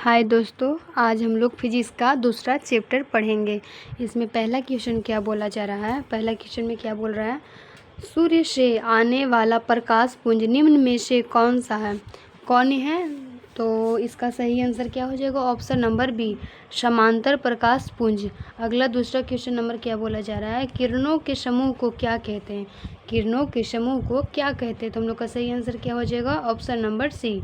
हाय दोस्तों, आज हम लोग फिजिक्स का दूसरा चैप्टर पढ़ेंगे। इसमें पहला क्वेश्चन क्या बोला जा रहा है। पहला क्वेश्चन में क्या बोल रहा है, सूर्य से आने वाला प्रकाश पुंज निम्न में से कौन सा है। कौन है, तो इसका सही आंसर क्या हो जाएगा, ऑप्शन नंबर बी, समांतर प्रकाश पुंज। अगला दूसरा क्वेश्चन नंबर क्या बोला जा रहा है, किरणों के समूह को क्या कहते हैं। किरणों के समूह को क्या कहते हैं, तो हम लोग का सही आंसर क्या हो जाएगा, ऑप्शन नंबर सी,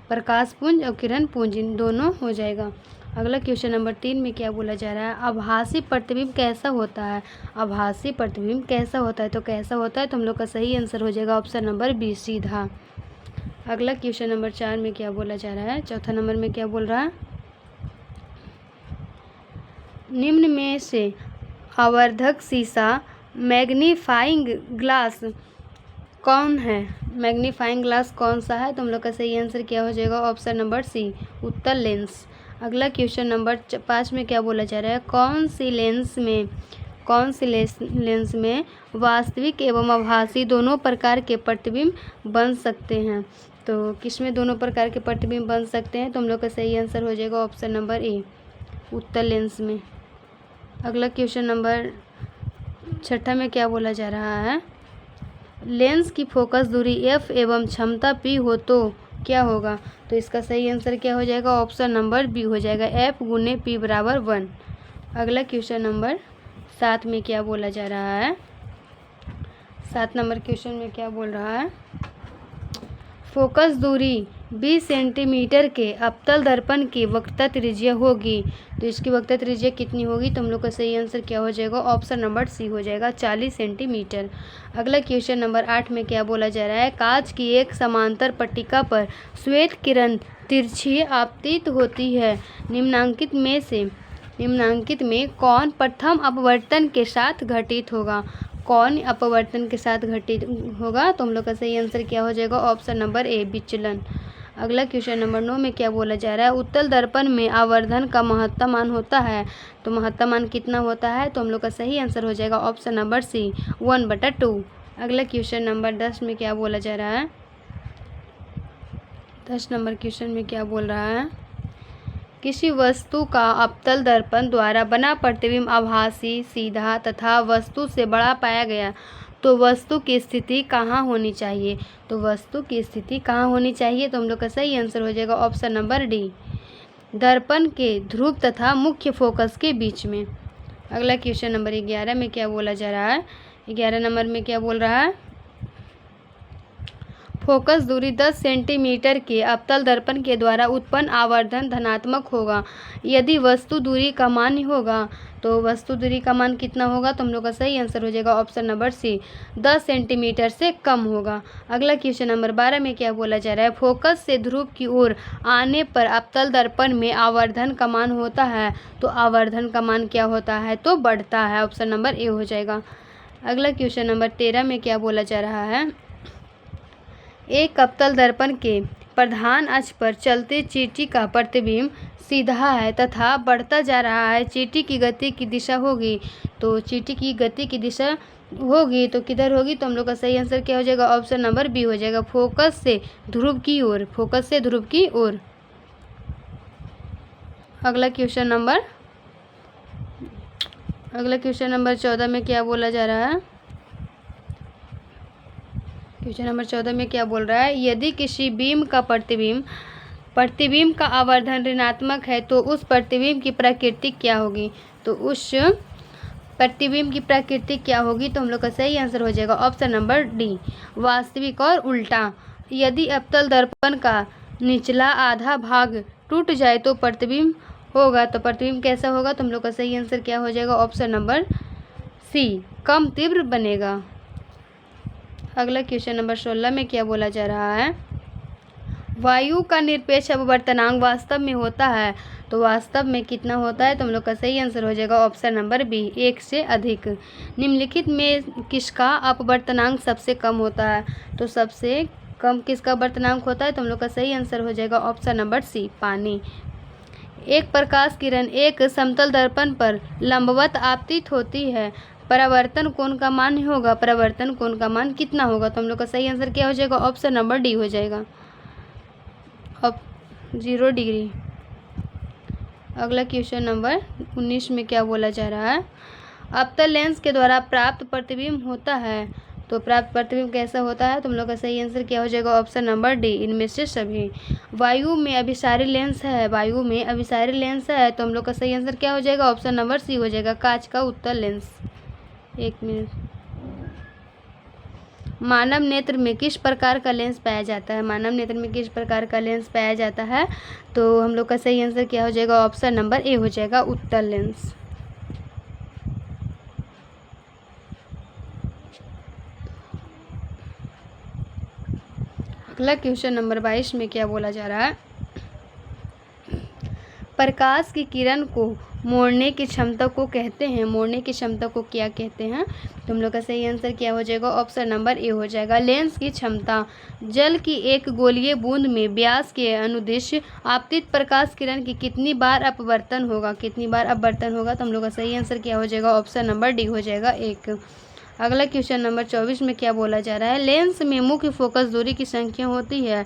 प्रकाश पुंज और किरण पुंज, इन दोनों हो जाएगा। अगला क्वेश्चन नंबर 3 में क्या बोला जा रहा है, आभासी प्रतिबिंब कैसा होता है। आभासी प्रतिबिंब कैसा होता है, तो कैसा होता है, तो हम लोग का सही आंसर हो जाएगा ऑप्शन नंबर बी, सीधा। अगला क्वेश्चन नंबर 4 में क्या बोला जा रहा है, चौथा नंबर में क्या बोल रहा है, निम्न में से आवर्धक शीशा मैग्नीफाइंग ग्लास कौन है। मैग्नीफाइंग ग्लास कौन सा है, तो हम लोग का सही आंसर क्या हो जाएगा, ऑप्शन नंबर सी, उत्तल लेंस। अगला क्वेश्चन नंबर 5 में क्या बोला जा रहा है, कौन सी लेंस में वास्तविक एवं आभासी दोनों प्रकार के प्रतिबिंब बन सकते हैं। तो किस में दोनों प्रकार के प्रतिबिंब बन सकते हैं, तो हम लोग का सही आंसर हो जाएगा ऑप्शन नंबर ए, उत्तल लेंस में। अगला क्वेश्चन नंबर 6 में क्या बोला जा रहा है, लेंस की फोकस दूरी f एवं क्षमता p हो तो क्या होगा। तो इसका सही आंसर क्या हो जाएगा, ऑप्शन नंबर बी हो जाएगा, f गुने p बराबर 1। अगला क्वेश्चन नंबर 7 में क्या बोला जा रहा है, 7 नंबर क्वेश्चन में क्या बोल रहा है, फोकस दूरी 20 सेंटीमीटर के अवतल दर्पण की वक्रता त्रिज्या होगी, तो इसकी वक्रता त्रिज्या कितनी होगी, तो हम लोग का सही आंसर क्या हो जाएगा, ऑप्शन नंबर सी हो जाएगा, 40 सेंटीमीटर। अगला क्वेश्चन नंबर 8 में क्या बोला जा रहा है, कांच की एक समांतर पट्टिका पर श्वेत किरण तिरछी आपतित होती है, निम्नांकित में कौन प्रथम अपवर्तन के साथ घटित होगा। कौन अपवर्तन के साथ घटित होगा, तो हम लोग का सही आंसर क्या हो जाएगा, ऑप्शन नंबर ए, विचलन। अगला क्वेश्चन नंबर 9 में क्या बोला जा रहा है, उत्तल दर्पण में आवर्धन का महत्तम मान होता है, तो महत्तम मान कितना होता है, तो हम लोग का सही आंसर हो जाएगा ऑप्शन नंबर सी, 1/2। अगला क्वेश्चन नंबर 10 में क्या बोला जा रहा है, 10 नंबर क्वेश्चन में क्या बोल रहा है, किसी वस्तु का अवतल दर्पण द्वारा बना प्रतिबिंब आभासी, सीधा तथा वस्तु से बड़ा पाया गया तो वस्तु की स्थिति कहाँ होनी चाहिए। तो वस्तु की स्थिति कहाँ होनी चाहिए, तो हम लोग का सही आंसर हो जाएगा ऑप्शन नंबर डी, दर्पण के ध्रुव तथा मुख्य फोकस के बीच में। अगला क्वेश्चन नंबर 11 में क्या बोला जा रहा है, 11 नंबर में क्या बोल रहा है, फोकस दूरी 10 सेंटीमीटर के अवतल दर्पण के द्वारा उत्पन्न आवर्धन धनात्मक होगा यदि वस्तु दूरी का मान होगा, तो वस्तु दूरी का मान कितना होगा, तो हम लोग का सही आंसर हो जाएगा ऑप्शन नंबर सी, 10 सेंटीमीटर से कम होगा। अगला क्वेश्चन नंबर 12 में क्या बोला जा रहा है, फोकस से ध्रुव की ओर आने पर अवतल दर्पण में आवर्धन का मान होता है, तो आवर्धन का मान क्या होता है, तो बढ़ता है, ऑप्शन नंबर ए हो जाएगा। अगला क्वेश्चन नंबर 13 में क्या बोला जा रहा है, एक अवतल दर्पण के प्रधान अक्ष पर चलते चींटी का प्रतिबिंब सीधा है तथा बढ़ता जा रहा है, चींटी की गति की दिशा होगी, तो चींटी की गति की दिशा होगी तो किधर होगी, तो हम लोग का सही आंसर क्या हो जाएगा, ऑप्शन नंबर बी हो जाएगा, फोकस से ध्रुव की ओर, फोकस से ध्रुव की ओर। अगला क्वेश्चन नंबर 14 में क्या बोला जा रहा है, क्वेश्चन नंबर 14 में क्या बोल रहा है, यदि किसी बीम का प्रतिबिंब का आवर्धन ऋणात्मक है तो उस प्रतिबिंब की प्रकृति क्या होगी। तो उस प्रतिबिंब की प्रकृति क्या होगी, तो हम लोग का सही आंसर हो जाएगा ऑप्शन नंबर डी, वास्तविक और उल्टा। यदि अवतल दर्पण का निचला आधा भाग टूट जाए तो प्रतिबिंब होगा, तो प्रतिबिंब कैसा होगा, तो हम लोग का सही आंसर क्या हो जाएगा, ऑप्शन नंबर सी, कम तीव्र बनेगा। अगला क्वेश्चन नंबर 16 में क्या बोला जा रहा है, वायु का निरपेक्ष अपवर्तनांक वास्तव में होता है, तो वास्तव में कितना होता है, तो हम लोग का सही आंसर हो जाएगा ऑप्शन नंबर बी, 1 से अधिक। निम्नलिखित में किसका अपवर्तनांक सबसे कम होता है, तो सबसे कम किसका अपवर्तनांक होता है, तो हम लोग का सही आंसर हो जाएगा ऑप्शन नंबर सी, पानी। एक प्रकाश किरण एक समतल दर्पण पर लंबवत आपतित होती है, परावर्तन कोण का मान होगा, परावर्तन कोण का मान कितना होगा, तो हम लोग का सही आंसर क्या हो जाएगा, ऑप्शन नंबर डी हो जाएगा, अब 0 डिग्री। अगला क्वेश्चन नंबर 19 में क्या बोला जा रहा है, अवतल लेंस के द्वारा प्राप्त प्रतिबिंब होता है। तो प्राप्त प्रतिबिंब कैसा होता है, तुम लोग का सही आंसर क्या हो जाएगा, ऑप्शन नंबर डी, इनमें से सभी। वायु में अभिसारी लेंस है, वायु में अभिसारी लेंस है, तो हम लोग का सही आंसर क्या हो जाएगा, ऑप्शन नंबर सी हो जाएगा, कांच का उत्तल लेंस। एक मिनट। मानव नेत्र में किस प्रकार का लेंस पाया जाता है, मानव नेत्र में किस प्रकार का लेंस पाया जाता है, तो हम लोग का सही आंसर क्या हो जाएगा, ऑप्शन नंबर ए हो जाएगा, उत्तल लेंस। अगला क्वेश्चन नंबर 22 में क्या बोला जा रहा है, प्रकाश की किरण को मोड़ने की क्षमता को कहते हैं, मोड़ने की क्षमता को क्या कहते हैं, तो हम लोग का सही आंसर क्या हो जाएगा, ऑप्शन नंबर ए हो जाएगा, लेंस की क्षमता। जल की एक गोलीय बूंद में व्यास के अनुदिश आपतित प्रकाश किरण की कितनी बार अपवर्तन होगा, कितनी बार अपवर्तन होगा, तो हम लोग का सही आंसर क्या हो जाएगा, ऑप्शन नंबर डी हो जाएगा, 1। अगला क्वेश्चन नंबर 24 में क्या बोला जा रहा है, लेंस में मुख्य फोकस दूरी की संख्या होती है,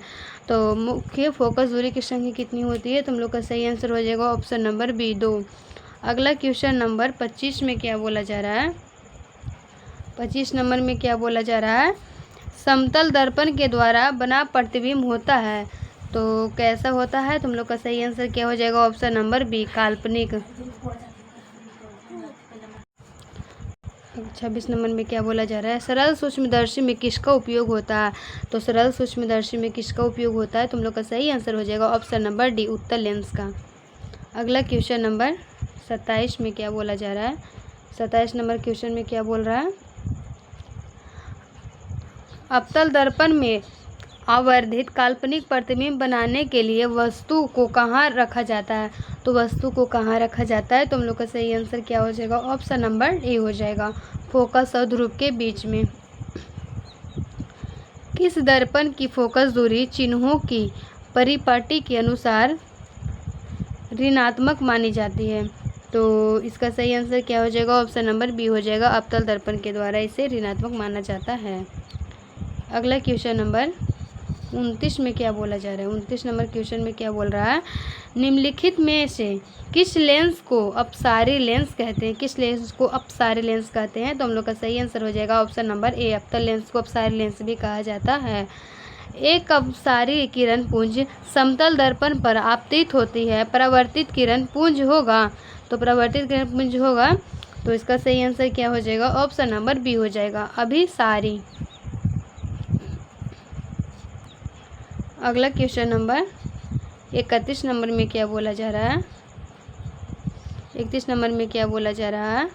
तो मुख्य फोकस दूरी की संख्या कितनी होती है, तो हम लोग का सही आंसर हो जाएगा, ऑप्शन नंबर बी, 2। अगला क्वेश्चन नंबर 25 में क्या बोला जा रहा है, 25 नंबर में क्या बोला जा रहा है, समतल दर्पण के द्वारा बना प्रतिबिंब होता है, तो कैसा होता है, तुम लोग का सही आंसर क्या हो जाएगा, ऑप्शन नंबर बी, काल्पनिक। 26 नंबर में क्या बोला जा रहा है, सरल सूक्ष्मदर्शी में किसका उपयोग होता है, तो सरल सूक्ष्मदर्शी में किसका उपयोग होता है, तुम लोग का सही आंसर हो जाएगा, ऑप्शन नंबर डी, उत्तल लेंस का। अगला क्वेश्चन नंबर 27 में क्या बोला जा रहा है, 27 नंबर क्वेश्चन में क्या बोल रहा है, अवतल दर्पण में आवर्धित काल्पनिक प्रतिबिंब बनाने के लिए वस्तु को कहाँ रखा जाता है, तो वस्तु को कहाँ रखा जाता है, तो हम लोग का सही आंसर क्या हो जाएगा, ऑप्शन नंबर ए हो जाएगा, फोकस और ध्रुव के बीच में। किस दर्पण की फोकस दूरी चिन्हों की परिपाटी के अनुसार ऋणात्मक मानी जाती है, तो इसका सही आंसर क्या हो जाएगा, ऑप्शन नंबर बी हो जाएगा, अवतल दर्पण के द्वारा इसे ऋणात्मक माना जाता है। अगला क्वेश्चन नंबर 29 में क्या बोला जा रहा है, 29 नंबर क्वेश्चन में क्या बोल रहा है, निम्नलिखित में से किस लेंस को अपसारी लेंस कहते हैं, किस लेंस को अपसारी लेंस कहते हैं, तो हम लोग का सही आंसर हो जाएगा, ऑप्शन नंबर ए, अवतल लेंस को अपसारी लेंस भी कहा जाता है। एक अपसारी किरण पुंज समतल दर्पण पर आपतित होती है, परावर्तित किरण पुंज होगा, तो परावर्तित किरण पुंज होगा, तो इसका सही आंसर क्या हो जाएगा, ऑप्शन नंबर बी हो जाएगा, अभिसारी। अगला क्वेश्चन नंबर 31 नंबर में क्या बोला जा रहा है, 31 नंबर में क्या बोला जा रहा है,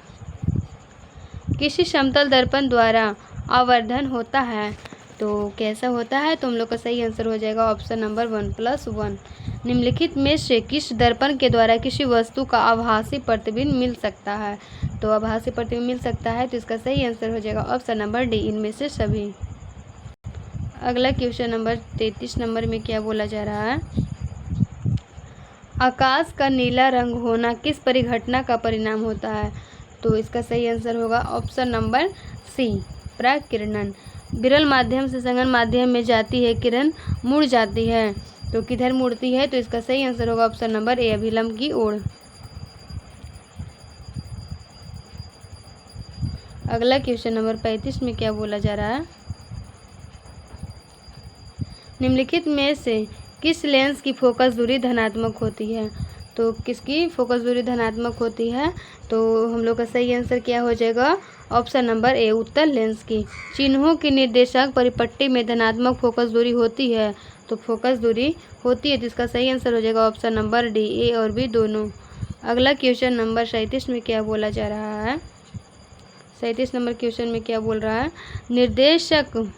किसी समतल दर्पण द्वारा आवर्धन होता है, तो कैसा होता है, तो हम लोग का सही आंसर हो जाएगा, ऑप्शन नंबर 1+1। निम्नलिखित में से किस दर्पण के द्वारा किसी वस्तु का आभासी प्रतिबिंब मिल सकता है, तो आभासी प्रतिबिंब मिल सकता है, तो इसका सही आंसर हो जाएगा, ऑप्शन नंबर डी, इनमें से सभी। अगला क्वेश्चन नंबर 33 नंबर में क्या बोला जा रहा है, आकाश का नीला रंग होना किस परिघटना का परिणाम होता है, तो इसका सही आंसर होगा, ऑप्शन नंबर सी, प्रकिरणन। विरल माध्यम से सघन माध्यम में जाती है किरण मुड़ जाती है, तो किधर मुड़ती है, तो इसका सही आंसर होगा, ऑप्शन नंबर ए, अभिलंब की ओर। अगला क्वेश्चन नंबर 35 में क्या बोला जा रहा है, निम्नलिखित में से किस लेंस की फोकस दूरी धनात्मक होती है, तो किसकी फोकस दूरी धनात्मक होती है, तो हम लोग का सही आंसर क्या हो जाएगा, ऑप्शन नंबर ए, उत्तल लेंस की। चिन्हों की निर्देशक परिपट्टी में धनात्मक फोकस दूरी होती है, तो फोकस दूरी होती है, तो इसका सही आंसर हो जाएगा, ऑप्शन नंबर डी, ए और बी दोनों। अगला क्वेश्चन नंबर 37 में क्या बोला जा रहा है, 37 नंबर क्वेश्चन में क्या बोल रहा है, निर्देशक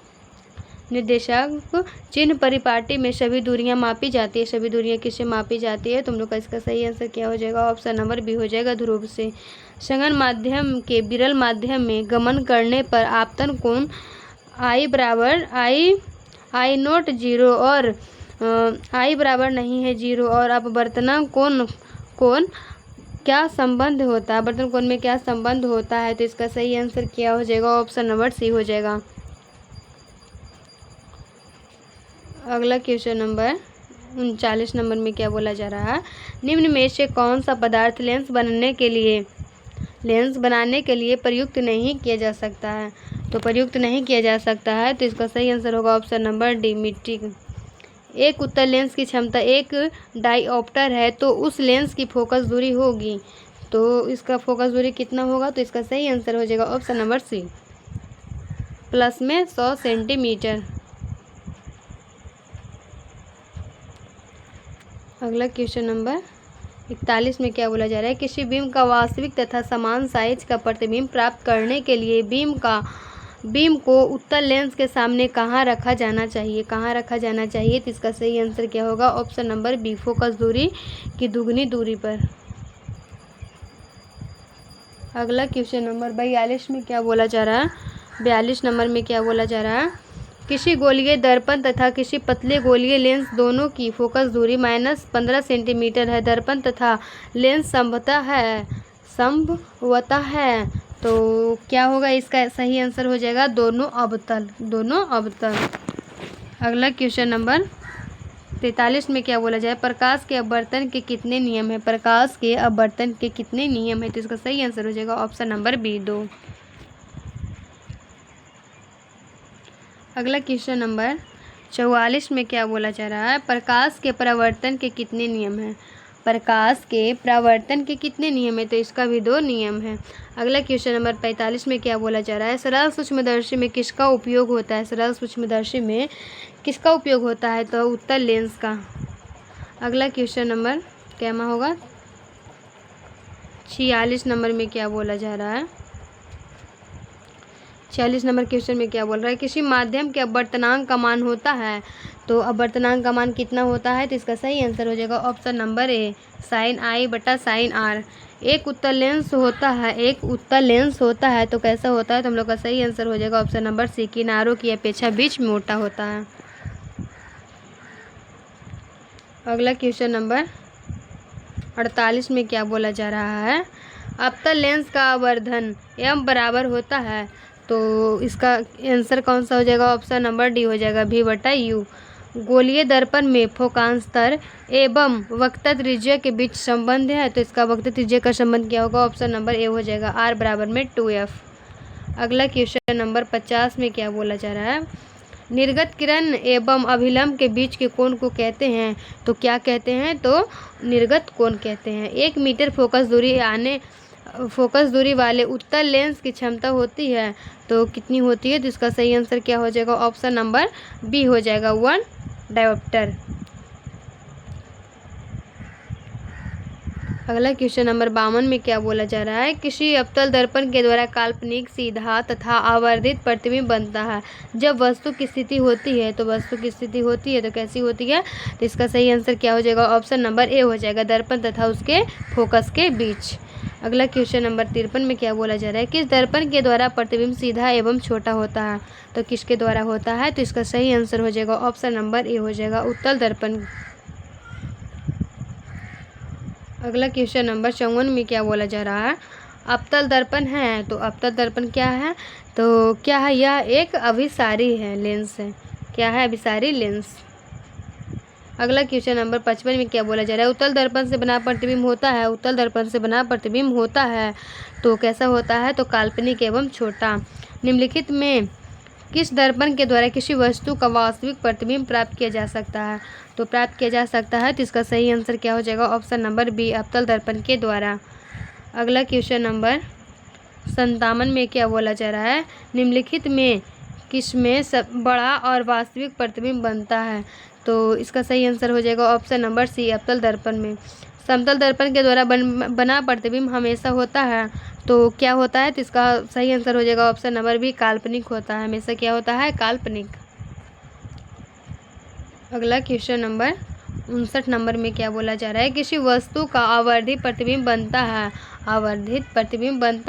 चिन्ह परिपाटी में सभी दूरियां मापी जाती है, सभी दूरियां किससे मापी जाती है, तुम लोग का इसका सही आंसर क्या हो जाएगा, ऑप्शन नंबर बी हो जाएगा, ध्रुव से। सघन माध्यम के विरल माध्यम में गमन करने पर आपतन कोण आई बराबर आई नोट 0 और आई बराबर नहीं है 0 और अपवर्तन कोण क्या संबंध होता है, अपवर्तन कोण में क्या संबंध होता है, तो इसका सही आंसर क्या हो जाएगा, ऑप्शन नंबर सी हो जाएगा। अगला क्वेश्चन नंबर 39 नंबर में क्या बोला जा रहा है, निम्न में से कौन सा पदार्थ लेंस बनाने के लिए प्रयुक्त नहीं किया जा सकता है। तो प्रयुक्त नहीं किया जा सकता है तो इसका सही आंसर होगा ऑप्शन नंबर डी, मिट्टी। एक उत्तल लेंस की क्षमता एक डाईऑप्टर है तो उस लेंस की फोकस दूरी होगी, तो इसका फोकस दूरी कितना होगा, तो इसका सही आंसर हो जाएगा ऑप्शन नंबर सी, प्लस में 100 सेंटीमीटर। अगला क्वेश्चन नंबर 41 में क्या बोला जा रहा है, किसी बीम का वास्तविक तथा समान साइज का प्रतिबिंब प्राप्त करने के लिए बीम को उत्तल लेंस के सामने कहाँ रखा जाना चाहिए, तो इसका सही आंसर क्या होगा, ऑप्शन नंबर बी, फोकस दूरी की दुगनी दूरी पर। अगला क्वेश्चन नंबर 42 में क्या बोला जा रहा है, 42 नंबर में क्या बोला जा रहा है, किसी गोलीय दर्पण तथा किसी पतले गोलीय लेंस दोनों की फोकस दूरी -15 सेंटीमीटर है। दर्पण तथा लेंस समवतः है, तो क्या होगा, इसका सही आंसर हो जाएगा दोनों अवतल। अगला क्वेश्चन नंबर 43 में क्या बोला जाए, प्रकाश के अपवर्तन के कितने नियम है, तो इसका सही आंसर हो जाएगा ऑप्शन नंबर बी, 2। अगला क्वेश्चन नंबर 44 में क्या बोला जा रहा है, प्रकाश के परावर्तन के कितने नियम हैं, तो इसका भी 2 नियम है। अगला क्वेश्चन नंबर 45 में क्या बोला जा रहा है, सरल सूक्ष्मदर्शी में किसका उपयोग होता है, तो उत्तल लेंस का। अगला क्वेश्चन नंबर क्या होगा, 46 नंबर में क्या बोला जा रहा है, 46 नंबर क्वेश्चन में क्या बोल रहा है, किसी माध्यम के अपवर्तनांक का मान होता है, तो अपवर्तनांक का मान कितना होता है, तो इसका सही आंसर हो जाएगा option number A, sin i बटा sin r। एक उत्तल लेंस होता है तो कैसा होता है, तो हम लोग का सही आंसर हो जाएगा ऑप्शन नंबर सी, किनारों की अपेक्षा बीच में मोटा होता है। अगला क्वेश्चन नंबर 48 में क्या बोला जा रहा है, अवतल लेंस का आवर्धन m बराबर होता है, तो इसका आंसर कौन सा हो जाएगा, ऑप्शन नंबर डी हो जाएगा, v बटा u। गोलीय दर्पण में फोकांतर एवं वक्रता त्रिज्या के बीच संबंध है, तो इसका वक्रता त्रिज्या का संबंध क्या होगा, ऑप्शन नंबर ए हो जाएगा, r बराबर में 2f। अगला क्वेश्चन नंबर 50 में क्या बोला जा रहा है, निर्गत किरण एवं अभिलंब के बीच के कोण को कहते हैं, तो क्या कहते हैं, तो निर्गत कोण कहते हैं। 1 मीटर फोकस दूरी वाले उत्तल लेंस की क्षमता होती है, तो कितनी होती है, तो इसका सही आंसर क्या हो जाएगा, ऑप्शन नंबर बी हो जाएगा, 1 डायोप्टर। अगला क्वेश्चन नंबर 52 में क्या बोला जा रहा है, किसी अवतल दर्पण के द्वारा काल्पनिक, सीधा तथा आवर्धित प्रतिबिंब बनता है जब वस्तु की स्थिति होती है, तो कैसी होती है, तो इसका सही आंसर क्या हो जाएगा, ऑप्शन नंबर ए हो जाएगा, दर्पण तथा उसके फोकस के बीच। अगला क्वेश्चन नंबर 53 में क्या बोला जा रहा है, किस दर्पण के द्वारा प्रतिबिंब सीधा एवं छोटा होता है, तो किसके द्वारा होता है, तो इसका सही आंसर हो जाएगा ऑप्शन नंबर ए हो जाएगा, उत्तल दर्पण। अगला क्वेश्चन नंबर 54 में क्या बोला जा रहा है, अवतल दर्पण है, तो अवतल दर्पण क्या है, तो क्या है, यह एक अभिसारी लेंस है, क्या है, अभिसारी लेंस। अगला क्वेश्चन नंबर 55 में क्या बोला जा रहा है, उत्तल दर्पण से बना प्रतिबिंब होता है, तो कैसा होता है, तो काल्पनिक एवं छोटा। निम्नलिखित में किस दर्पण के द्वारा किसी वस्तु का वास्तविक प्रतिबिंब प्राप्त किया जा सकता है, तो इसका सही आंसर क्या हो जाएगा, ऑप्शन नंबर बी, अवतल दर्पण के द्वारा। अगला क्वेश्चन नंबर 57 में क्या बोला जा रहा है, निम्नलिखित में किसमें बड़ा और वास्तविक प्रतिबिंब बनता है, तो इसका सही आंसर हो जाएगा ऑप्शन नंबर सी, अवतल दर्पण में। समतल दर्पण के द्वारा बना प्रतिबिंब हमेशा होता है, तो क्या होता है, तो इसका सही आंसर हो जाएगा ऑप्शन नंबर बी, काल्पनिक होता है, हमेशा क्या होता है, काल्पनिक। अगला क्वेश्चन नंबर 59 नंबर में क्या बोला जा रहा है, किसी वस्तु का आवर्धित प्रतिबिंब बनता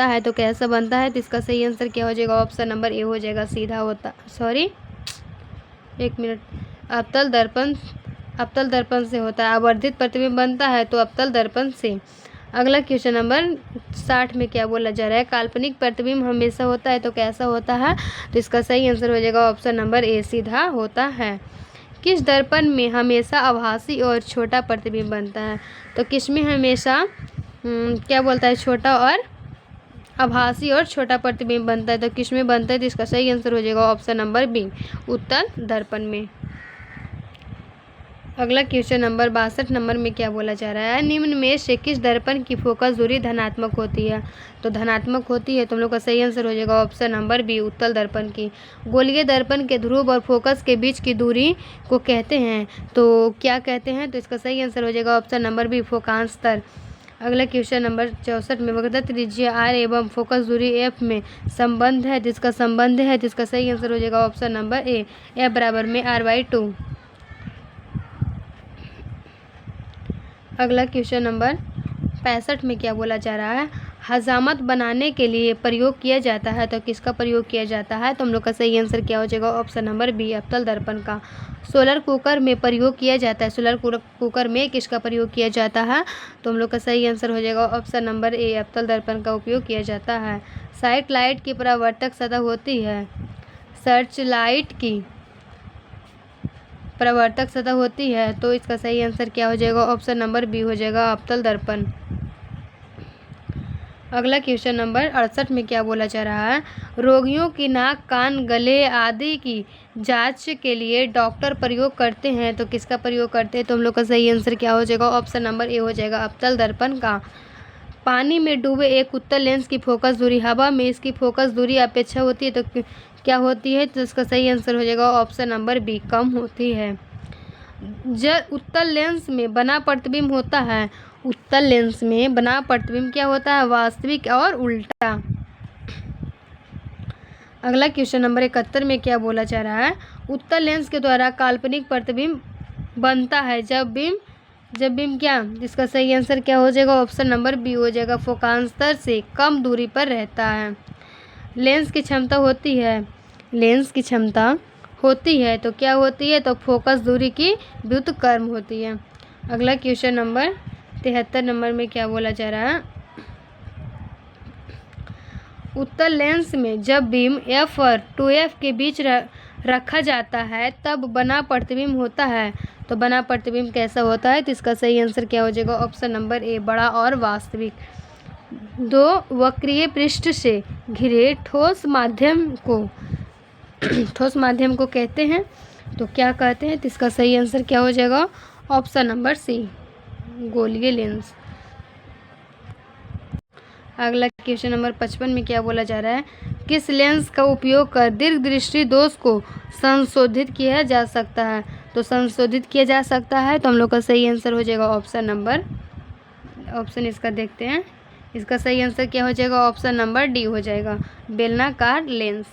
है, तो कैसा बनता है, तो इसका सही आंसर क्या हो जाएगा, ऑप्शन नंबर ए हो जाएगा, सीधा होता, अवतल दर्पण से होता है, आवर्धित प्रतिबिंब बनता है तो अवतल दर्पण से। अगला क्वेश्चन नंबर 60 में क्या बोला जा रहा है, काल्पनिक प्रतिबिंब हमेशा होता है, तो कैसा होता है, तो इसका सही आंसर हो जाएगा ऑप्शन नंबर ए, सीधा होता है। किस दर्पण में हमेशा आभासी और छोटा प्रतिबिंब बनता है? तो किस में हमेशा क्या बोलता है, छोटा और आभासी और छोटा प्रतिबिंब बनता है? तो किस में बनता है? तो इसका सही आंसर हो जाएगा ऑप्शन नंबर बी, उत्तल दर्पण में। अगला क्वेश्चन नंबर 62 नंबर में क्या बोला जा रहा है? निम्न में से किस दर्पण की फोकस दूरी धनात्मक होती है? तो धनात्मक होती है, तो हम लोग का सही आंसर हो जाएगा ऑप्शन नंबर बी, उत्तल दर्पण की। गोलीय दर्पण के ध्रुव और फोकस के बीच की दूरी को कहते हैं, तो क्या कहते हैं? तो इसका सही आंसर हो जाएगा ऑप्शन नंबर बी, फोकांतर। अगला क्वेश्चन नंबर 64 में वक्रता त्रिज्या r एवं फोकस दूरी f में संबंध है, जिसका सही आंसर हो जाएगा ऑप्शन नंबर ए, f बराबर में r/2। अगला क्वेश्चन नंबर 65 में क्या बोला जा रहा है? हजामत बनाने के लिए प्रयोग किया जाता है, तो किसका प्रयोग किया जाता है? तो हम लोग का सही आंसर क्या हो जाएगा ऑप्शन नंबर बी, अवतल दर्पण का। सोलर कुकर में प्रयोग किया जाता है, सोलर कुकर में किसका प्रयोग किया जाता है? तो हम लोग का सही आंसर हो जाएगा ऑप्शन नंबर ए, अवतल दर्पण का उपयोग किया जाता है। साइट लाइट की परावर्तक सतह होती है, सर्च लाइट की परावर्तक सतह होती है, तो इसका सही आंसर क्या हो जाएगा ऑप्शन नंबर बी हो जाएगा, अवतल दर्पण। अगला क्वेश्चन नंबर 68 में क्या बोला जा रहा है? रोगियों की नाक, कान, गले आदि की जांच के लिए डॉक्टर प्रयोग करते हैं, तो किसका प्रयोग करते हैं? तो हम लोग का सही आंसर क्या हो जाएगा ऑप्शन नंबर ए हो जाएगा, अवतल दर्पण का। पानी में डूबे एक उत्तल लेंस की फोकस दूरी हवा में इसकी फोकस दूरी अपेक्षा होती है, तो क्या होती है? तो इसका सही आंसर हो जाएगा ऑप्शन नंबर बी, कम होती है। जब उत्तल लेंस में बना प्रतिबिंब होता है, उत्तल लेंस में बना प्रतिबिंब क्या होता है? वास्तविक और उल्टा। अगला क्वेश्चन नंबर 71 में क्या बोला जा रहा है? उत्तल लेंस के द्वारा काल्पनिक प्रतिबिंब बनता है जब बिंब क्या? जिसका सही आंसर क्या हो जाएगा ऑप्शन नंबर बी हो जाएगा, फोकांतर से कम दूरी पर रहता है। लेंस की क्षमता होती है, तो क्या होती है? तो फोकस दूरी की व्युत्क्रम होती है। अगला क्वेश्चन नंबर 73 नंबर में क्या बोला जा रहा है? उत्तल लेंस में जब बीम f और 2f के बीच रखा जाता है तब बना प्रतिबिंब होता है, तो बना प्रतिबिंब कैसा होता है? तो इसका सही आंसर क्या हो जाएगा ऑप्शन नंबर ए, बड़ा और वास्तविक। दो वक्रीय पृष्ठ से घिरे ठोस माध्यम को कहते हैं, तो क्या कहते हैं? तो इसका सही आंसर क्या हो जाएगा ऑप्शन नंबर सी, गोलीय लेंस। अगला क्वेश्चन नंबर 55 में क्या बोला जा रहा है? किस लेंस का उपयोग कर दीर्घ दृष्टि दोष को संशोधित किया जा सकता है? तो संशोधित किया जा सकता है, तो हम लोग का सही आंसर हो जाएगा ऑप्शन इसका देखते हैं। इसका सही आंसर क्या हो जाएगा ऑप्शन नंबर डी हो जाएगा, बेलनाकार लेंस।